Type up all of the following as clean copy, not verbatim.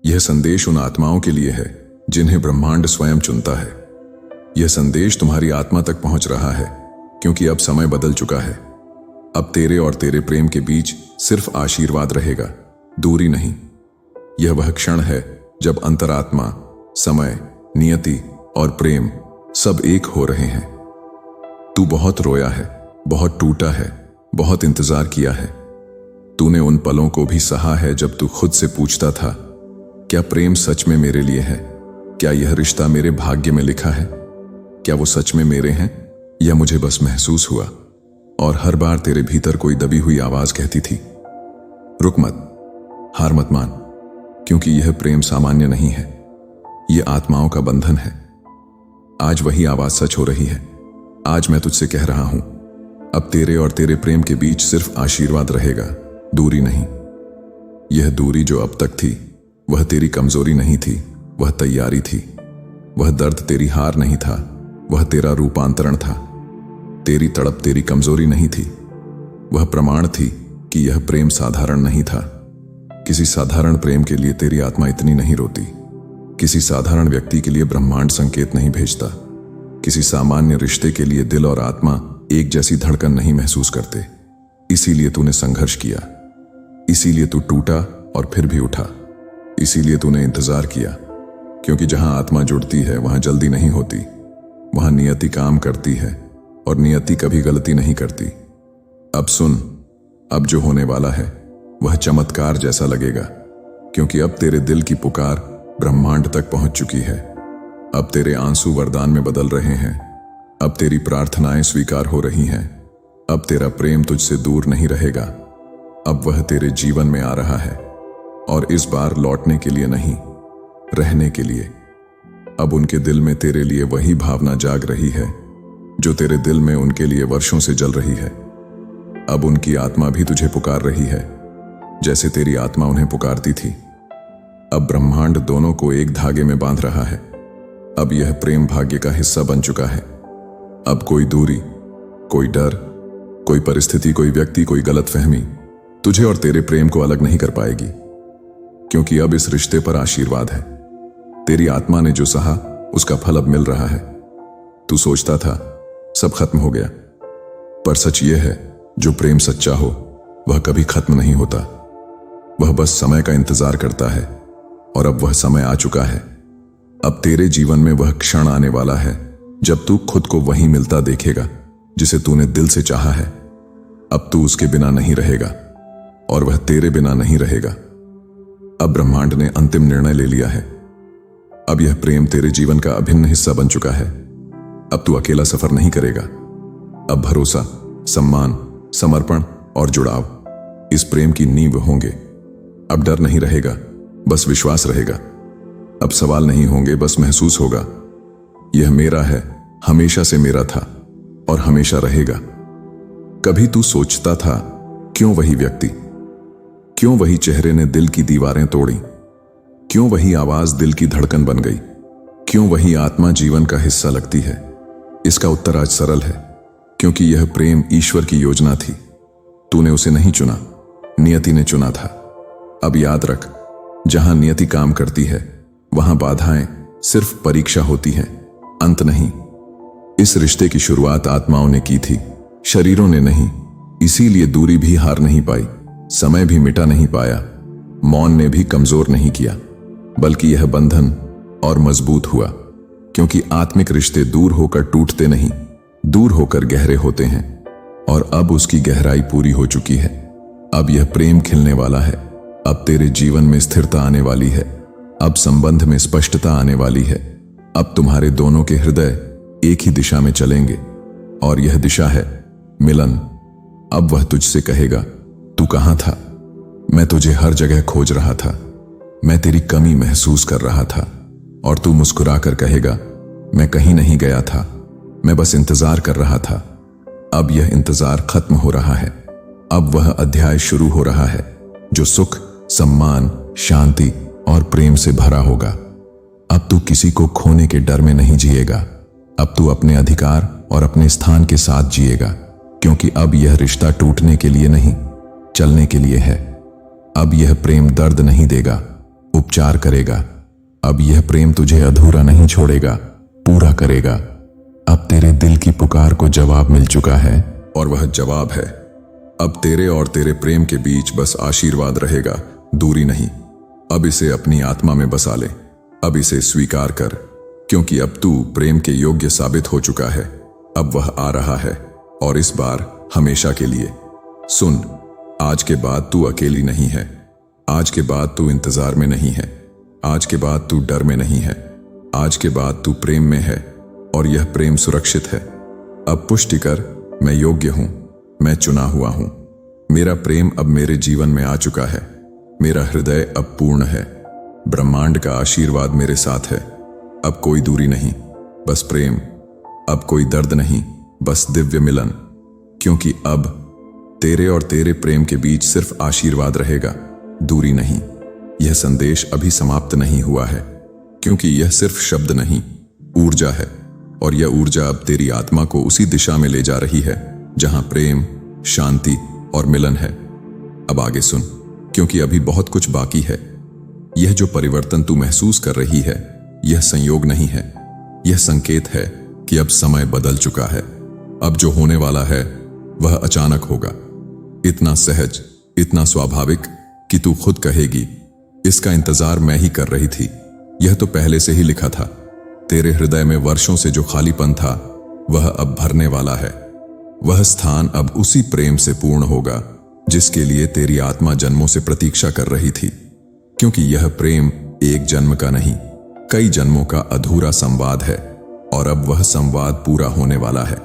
यह संदेश उन आत्माओं के लिए है जिन्हें ब्रह्मांड स्वयं चुनता है। यह संदेश तुम्हारी आत्मा तक पहुंच रहा है क्योंकि अब समय बदल चुका है। अब तेरे और तेरे प्रेम के बीच सिर्फ आशीर्वाद रहेगा, दूरी नहीं। यह वह क्षण है जब अंतरात्मा, समय, नियति और प्रेम सब एक हो रहे हैं। तू बहुत रोया है, बहुत टूटा है, बहुत इंतजार किया है। तूने उन पलों को भी सहा है जब तू खुद से पूछता था, क्या प्रेम सच में मेरे लिए है? क्या यह रिश्ता मेरे भाग्य में लिखा है? क्या वो सच में मेरे हैं या मुझे बस महसूस हुआ? और हर बार तेरे भीतर कोई दबी हुई आवाज कहती थी, रुक मत, हार मत मान, क्योंकि यह प्रेम सामान्य नहीं है, यह आत्माओं का बंधन है। आज वही आवाज सच हो रही है। आज मैं तुझसे कह रहा हूं, अब तेरे और तेरे प्रेम के बीच सिर्फ आशीर्वाद रहेगा, दूरी नहीं। यह दूरी जो अब तक थी, वह तेरी कमजोरी नहीं थी, वह तैयारी थी। वह दर्द तेरी हार नहीं था, वह तेरा रूपांतरण था। तेरी तड़प तेरी कमजोरी नहीं थी, वह प्रमाण थी कि यह प्रेम साधारण नहीं था। किसी साधारण प्रेम के लिए तेरी आत्मा इतनी नहीं रोती। किसी साधारण व्यक्ति के लिए ब्रह्मांड संकेत नहीं भेजता। किसी सामान्य रिश्ते के लिए दिल और आत्मा एक जैसी धड़कन नहीं महसूस करते। इसीलिए तूने संघर्ष किया, इसीलिए तू टूटा और फिर भी उठा, इसीलिए तूने इंतजार किया। क्योंकि जहां आत्मा जुड़ती है वहां जल्दी नहीं होती, वहां नियति काम करती है और नियति कभी गलती नहीं करती। अब सुन, अब जो होने वाला है वह चमत्कार जैसा लगेगा, क्योंकि अब तेरे दिल की पुकार ब्रह्मांड तक पहुंच चुकी है। अब तेरे आंसू वरदान में बदल रहे हैं, अब तेरी प्रार्थनाएं स्वीकार हो रही हैं। अब तेरा प्रेम तुझसे दूर नहीं रहेगा, अब वह तेरे जीवन में आ रहा है। और इस बार लौटने के लिए नहीं, रहने के लिए। अब उनके दिल में तेरे लिए वही भावना जाग रही है जो तेरे दिल में उनके लिए वर्षों से जल रही है। अब उनकी आत्मा भी तुझे पुकार रही है, जैसे तेरी आत्मा उन्हें पुकारती थी। अब ब्रह्मांड दोनों को एक धागे में बांध रहा है। अब यह प्रेम भाग्य का हिस्सा बन चुका है। अब कोई दूरी, कोई डर, कोई परिस्थिति, कोई व्यक्ति, कोई गलतफहमी तुझे और तेरे प्रेम को अलग नहीं कर पाएगी, क्योंकि अब इस रिश्ते पर आशीर्वाद है। तेरी आत्मा ने जो सहा उसका फल अब मिल रहा है। तू सोचता था सब खत्म हो गया, पर सच यह है, जो प्रेम सच्चा हो वह कभी खत्म नहीं होता। वह बस समय का इंतजार करता है, और अब वह समय आ चुका है। अब तेरे जीवन में वह क्षण आने वाला है जब तू खुद को वहीं मिलता देखेगा जिसे तूने दिल से चाहा है। अब तू उसके बिना नहीं रहेगा और वह तेरे बिना नहीं रहेगा। अब ब्रह्मांड ने अंतिम निर्णय ले लिया है। अब यह प्रेम तेरे जीवन का अभिन्न हिस्सा बन चुका है। अब तू अकेला सफर नहीं करेगा। अब भरोसा, सम्मान, समर्पण और जुड़ाव इस प्रेम की नींव होंगे। अब डर नहीं रहेगा, बस विश्वास रहेगा। अब सवाल नहीं होंगे, बस महसूस होगा, यह मेरा है, हमेशा से मेरा था और हमेशा रहेगा। कभी तू सोचता था, क्यों वही व्यक्ति, क्यों वही चेहरे ने दिल की दीवारें तोड़ी, क्यों वही आवाज दिल की धड़कन बन गई, क्यों वही आत्मा जीवन का हिस्सा लगती है? इसका उत्तर आज सरल है, क्योंकि यह प्रेम ईश्वर की योजना थी। तूने उसे नहीं चुना, नियति ने चुना था। अब याद रख, जहां नियति काम करती है वहां बाधाएं सिर्फ परीक्षा होती हैं, अंत नहीं। इस रिश्ते की शुरुआत आत्माओं ने की थी, शरीरों ने नहीं। इसीलिए दूरी भी हार नहीं पाई, समय भी मिटा नहीं पाया, मौन ने भी कमजोर नहीं किया, बल्कि यह बंधन और मजबूत हुआ। क्योंकि आत्मिक रिश्ते दूर होकर टूटते नहीं, दूर होकर गहरे होते हैं। और अब उसकी गहराई पूरी हो चुकी है। अब यह प्रेम खिलने वाला है। अब तेरे जीवन में स्थिरता आने वाली है। अब संबंध में स्पष्टता आने वाली है। अब तुम्हारे दोनों के हृदय एक ही दिशा में चलेंगे, और यह दिशा है मिलन। अब वह तुझसे कहेगा, तू कहां था? मैं तुझे हर जगह खोज रहा था, मैं तेरी कमी महसूस कर रहा था। और तू मुस्कुराकर कहेगा, मैं कहीं नहीं गया था, मैं बस इंतजार कर रहा था। अब यह इंतजार खत्म हो रहा है। अब वह अध्याय शुरू हो रहा है जो सुख, सम्मान, शांति और प्रेम से भरा होगा। अब तू किसी को खोने के डर में नहीं जिएगा। अब तू अपने अधिकार और अपने स्थान के साथ जिएगा, क्योंकि अब यह रिश्ता टूटने के लिए नहीं, चलने के लिए है। अब यह प्रेम दर्द नहीं देगा, उपचार करेगा। अब यह प्रेम तुझे अधूरा नहीं छोड़ेगा, पूरा करेगा। अब तेरे दिल की पुकार को जवाब मिल चुका है, और वह जवाब है अब तेरे और तेरे प्रेम के बीच बस आशीर्वाद रहेगा, दूरी नहीं। अब इसे अपनी आत्मा में बसा ले, अब इसे स्वीकार कर, क्योंकि अब तू प्रेम के योग्य साबित हो चुका है। अब वह आ रहा है, और इस बार हमेशा के लिए। सुन, आज के बाद तू अकेली नहीं है, आज के बाद तू इंतजार में नहीं है, आज के बाद तू डर में नहीं है, आज के बाद तू प्रेम में है, और यह प्रेम सुरक्षित है। अब पुष्टि कर, मैं योग्य हूं, मैं चुना हुआ हूं। मेरा प्रेम अब मेरे जीवन में आ चुका है, मेरा हृदय अब पूर्ण है, ब्रह्मांड का आशीर्वाद मेरे साथ है। अब कोई दूरी नहीं, बस प्रेम। अब कोई दर्द नहीं, बस दिव्य मिलन। क्योंकि अब तेरे और तेरे प्रेम के बीच सिर्फ आशीर्वाद रहेगा, दूरी नहीं। यह संदेश अभी समाप्त नहीं हुआ है, क्योंकि यह सिर्फ शब्द नहीं, ऊर्जा है, और यह ऊर्जा अब तेरी आत्मा को उसी दिशा में ले जा रही है जहां प्रेम, शांति और मिलन है। अब आगे सुन, क्योंकि अभी बहुत कुछ बाकी है। यह जो परिवर्तन तू महसूस कर रही है, यह संयोग नहीं है, यह संकेत है कि अब समय बदल चुका है। अब जो होने वाला है वह अचानक होगा, इतना सहज, इतना स्वाभाविक कि तू खुद कहेगी, इसका इंतजार मैं ही कर रही थी। यह तो पहले से ही लिखा था। तेरे हृदय में वर्षों से जो खालीपन था, वह अब भरने वाला है। वह स्थान अब उसी प्रेम से पूर्ण होगा जिसके लिए तेरी आत्मा जन्मों से प्रतीक्षा कर रही थी। क्योंकि यह प्रेम एक जन्म का नहीं, कई जन्मों का अधूरा संवाद है, और अब वह संवाद पूरा होने वाला है।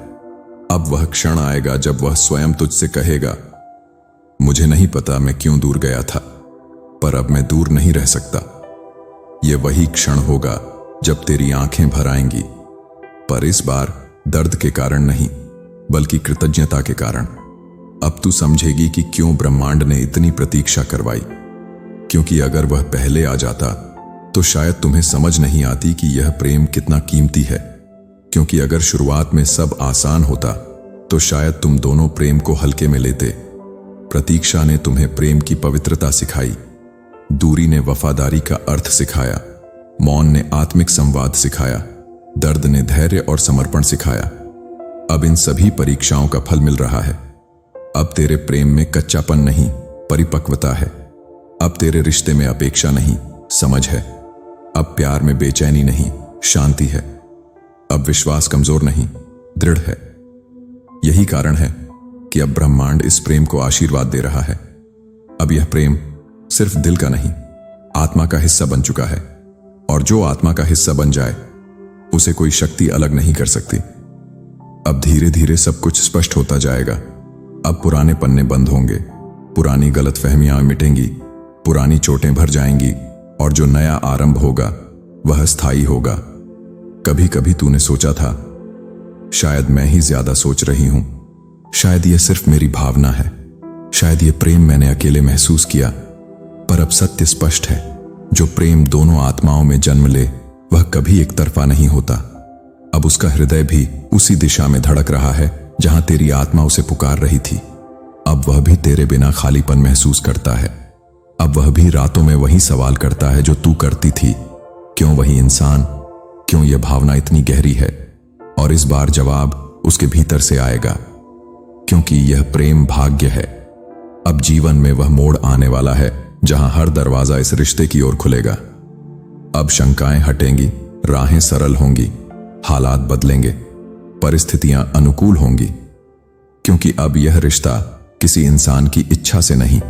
अब वह क्षण आएगा जब वह स्वयं तुझसे कहेगा, मुझे नहीं पता मैं क्यों दूर गया था, पर अब मैं दूर नहीं रह सकता। यह वही क्षण होगा जब तेरी आंखें भर आएंगी, पर इस बार दर्द के कारण नहीं, बल्कि कृतज्ञता के कारण। अब तू समझेगी कि क्यों ब्रह्मांड ने इतनी प्रतीक्षा करवाई। क्योंकि अगर वह पहले आ जाता तो शायद तुम्हें समझ नहीं आती कि यह प्रेम कितना कीमती है। क्योंकि अगर शुरुआत में सब आसान होता तो शायद तुम दोनों प्रेम को हल्के में लेते। प्रतीक्षा ने तुम्हें प्रेम की पवित्रता सिखाई, दूरी ने वफादारी का अर्थ सिखाया, मौन ने आत्मिक संवाद सिखाया, दर्द ने धैर्य और समर्पण सिखाया। अब इन सभी परीक्षाओं का फल मिल रहा है। अब तेरे प्रेम में कच्चापन नहीं, परिपक्वता है। अब तेरे रिश्ते में अपेक्षा नहीं, समझ है। अब प्यार में बेचैनी नहीं, शांति है। अब विश्वास कमजोर नहीं, दृढ़ है। यही कारण है कि अब ब्रह्मांड इस प्रेम को आशीर्वाद दे रहा है। अब यह प्रेम सिर्फ दिल का नहीं, आत्मा का हिस्सा बन चुका है, और जो आत्मा का हिस्सा बन जाए उसे कोई शक्ति अलग नहीं कर सकती। अब धीरे धीरे सब कुछ स्पष्ट होता जाएगा। अब पुराने पन्ने बंद होंगे, पुरानी गलतफहमियां मिटेंगी, पुरानी चोटें भर जाएंगी, और जो नया आरंभ होगा वह स्थायी होगा। कभी कभी तूने सोचा था, शायद मैं ही ज्यादा सोच रही हूं, शायद यह सिर्फ मेरी भावना है, शायद यह प्रेम मैंने अकेले महसूस किया। पर अब सत्य स्पष्ट है, जो प्रेम दोनों आत्माओं में जन्म ले वह कभी एक तरफा नहीं होता। अब उसका हृदय भी उसी दिशा में धड़क रहा है जहां तेरी आत्मा उसे पुकार रही थी। अब वह भी तेरे बिना खालीपन महसूस करता है। अब वह भी रातों में वही सवाल करता है जो तू करती थी, क्यों वही इंसान, क्यों यह भावना इतनी गहरी है। और इस बार जवाब उसके भीतर से आएगा, क्योंकि यह प्रेम भाग्य है। अब जीवन में वह मोड़ आने वाला है जहां हर दरवाजा इस रिश्ते की ओर खुलेगा। अब शंकाएं हटेंगी, राहें सरल होंगी, हालात बदलेंगे, परिस्थितियां अनुकूल होंगी। क्योंकि अब यह रिश्ता किसी इंसान की इच्छा से नहीं,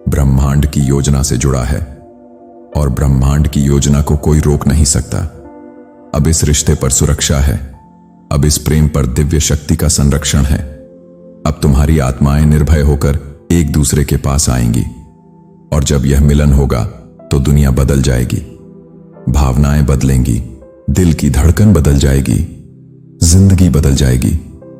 ब्रह्मांड की योजना से जुड़ा है, और ब्रह्मांड की योजना को कोई रोक नहीं सकता। अब इस रिश्ते पर सुरक्षा है, अब इस प्रेम पर दिव्य शक्ति का संरक्षण है। अब तुम्हारी आत्माएं निर्भय होकर एक दूसरे के पास आएंगी, और जब यह मिलन होगा तो दुनिया बदल जाएगी, भावनाएं बदलेंगी, दिल की धड़कन बदल जाएगी, जिंदगी बदल जाएगी।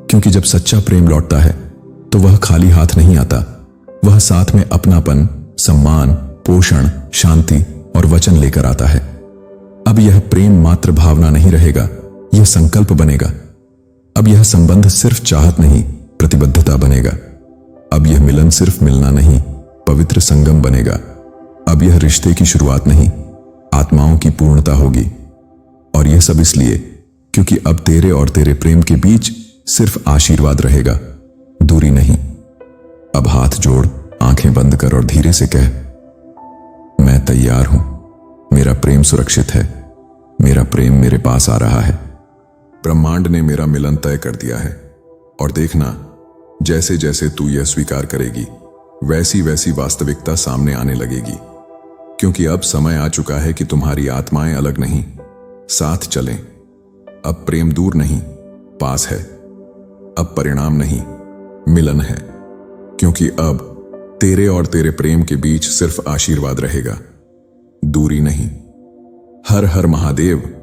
क्योंकि जब सच्चा प्रेम लौटता है तो वह खाली हाथ नहीं आता, वह साथ में अपनापन, सम्मान, पोषण, शांति और वचन लेकर आता है। अब यह प्रेम मात्र भावना नहीं रहेगा, यह संकल्प बनेगा। अब यह संबंध सिर्फ चाहत नहीं, प्रतिबद्धता बनेगा। अब यह मिलन सिर्फ मिलना नहीं, पवित्र संगम बनेगा। अब यह रिश्ते की शुरुआत नहीं, आत्माओं की पूर्णता होगी। और यह सब इसलिए क्योंकि अब तेरे और तेरे प्रेम के बीच सिर्फ आशीर्वाद रहेगा, दूरी नहीं। अब हाथ जोड़, आंखें बंद कर और धीरे से कह, मैं तैयार हूं, मेरा प्रेम सुरक्षित है, मेरा प्रेम मेरे पास आ रहा है। ब्रह्मांड ने मेरा मिलन तय कर दिया है। और देखना, जैसे जैसे तू यह स्वीकार करेगी, वैसी वैसी वास्तविकता सामने आने लगेगी। क्योंकि अब समय आ चुका है कि तुम्हारी आत्माएं अलग नहीं, साथ चलें। अब प्रेम दूर नहीं, पास है। अब परिणाम नहीं, मिलन है। क्योंकि अब तेरे और तेरे प्रेम के बीच सिर्फ आशीर्वाद रहेगा, दूरी नहीं। हर हर महादेव।